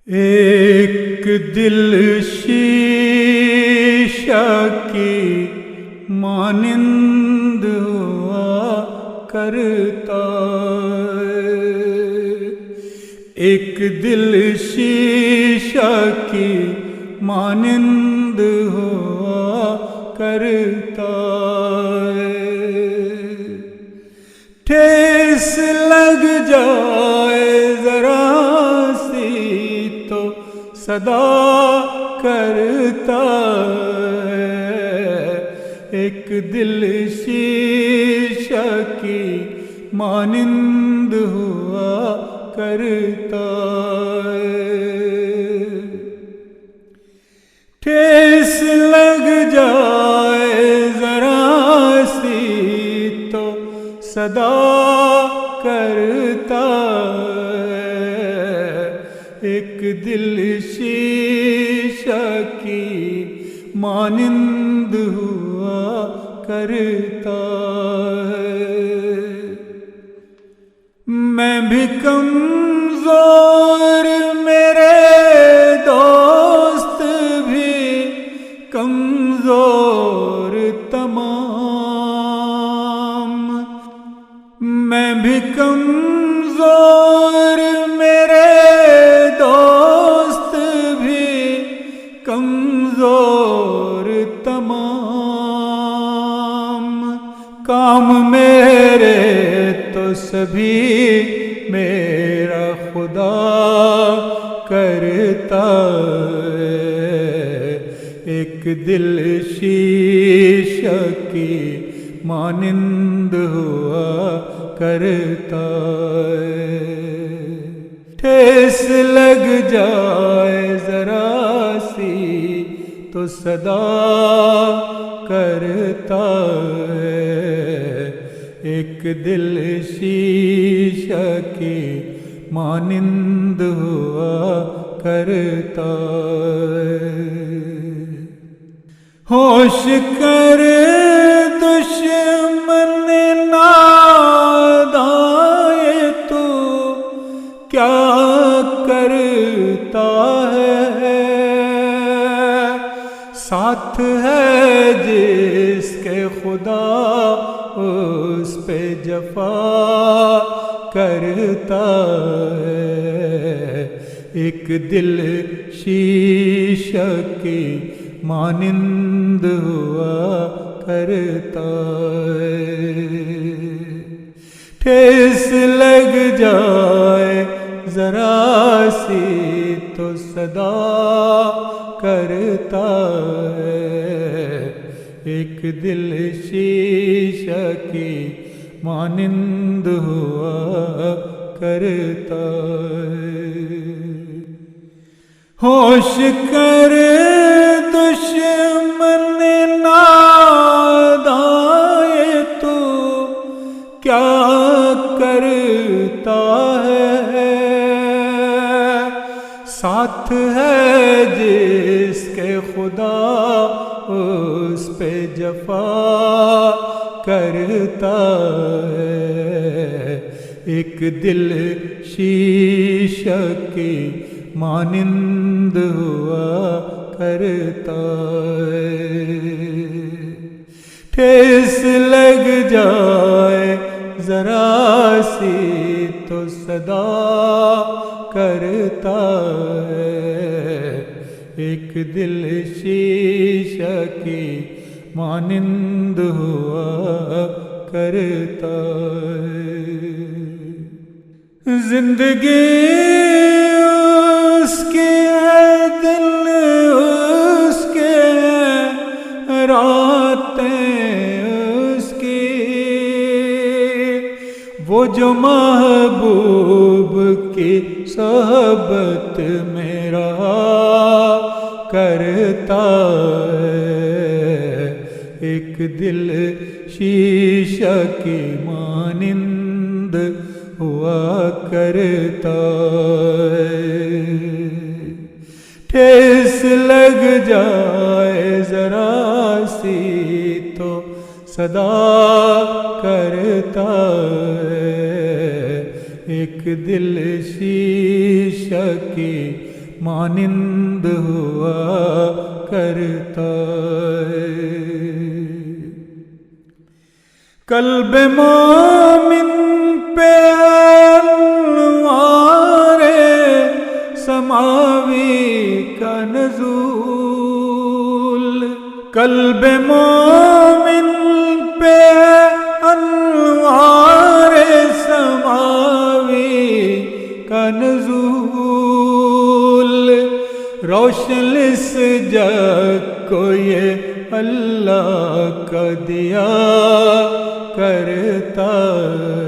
ایک دل شیشہ کی مانند ہوا کرتا ہے، ایک دل شیشہ کی مانند ہوا کرتا ہے، ٹھیس لگ جائے ذرا صدا کرتا ہے، ایک دل شیشہ کی مانند ہوا کرتا ہے، ٹھیس لگ جائے ذرا سی تو صدا کرتا ہے، ایک دل شیشہ کی مانند ہوا کرتا ہے، میں بھی کمزور میرے دوست بھی کمزور تمام، میں بھی کمزور میرے کمزور تمام، کام میرے تو سبھی میرا خدا کرتا ہے، ایک دل شیشہ کی مانند ہوا کرتا ہے، ٹھیس لگ جائے ذرا تو صدا کرتا ہے، ایک دل شیشہ کی مانند ہوا کرتا ہے، ہوش کر دشمن نادائے تو کیا کرتا ہے، ساتھ ہے جس کے خدا اس پہ جفا کرتا ہے، ایک دل شیشہ کی مانند ہوا کرتا ہے، ٹھیس لگ جائے ذرا سی تو صدا کرتا ہے، ایک دل شیشہ کی مانند ہوا کرتا ہے، ہوش کر دشمن نادائے تو کیا کرتا ہے، ساتھ ہے جس کے خدا اس پہ جفا کرتا ہے، ایک دل شیشہ کی مانند ہوا کرتا ہے، ٹھیس لگ جائے ذرا سی تو صدا کرتا ہے، ایک دل شیشہ کی مانند ہوا کرتا ہے، زندگی اس کے ہے، دل اس کے ہیں، راتیں اس کی، وہ جو محبوب کی صحبت میں رہا کرتا ہے، ایک دل شیشہ کی مانند ہوا کرتا ہے، ٹھیس لگ جائے ذرا سی تو صدا کرتا ہے، ایک دل شیشہ کی مانند ہوا کرتا ہے۔ قلب مومن پہ انوار سماوی کا نزول، قلب مومن پہ انوار سماوی کا نزول، روشن اس جگ کو یہ اللہ کا دیا کرتا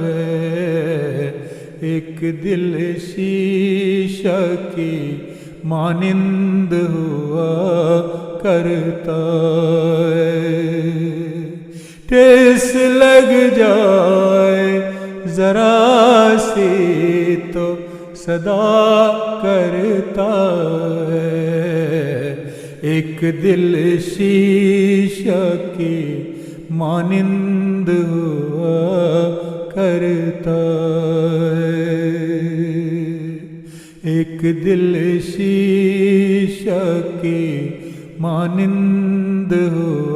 ہے، ایک دل شیشہ کی مانند ہوا کرتا ہے، ٹھیس لگ جائے ذرا سی تو صدا کرتا ہے، ایک دل شیشہ کی مانند ہوا کرتا ہے، ایک دل شیشہ کی مانند ہوا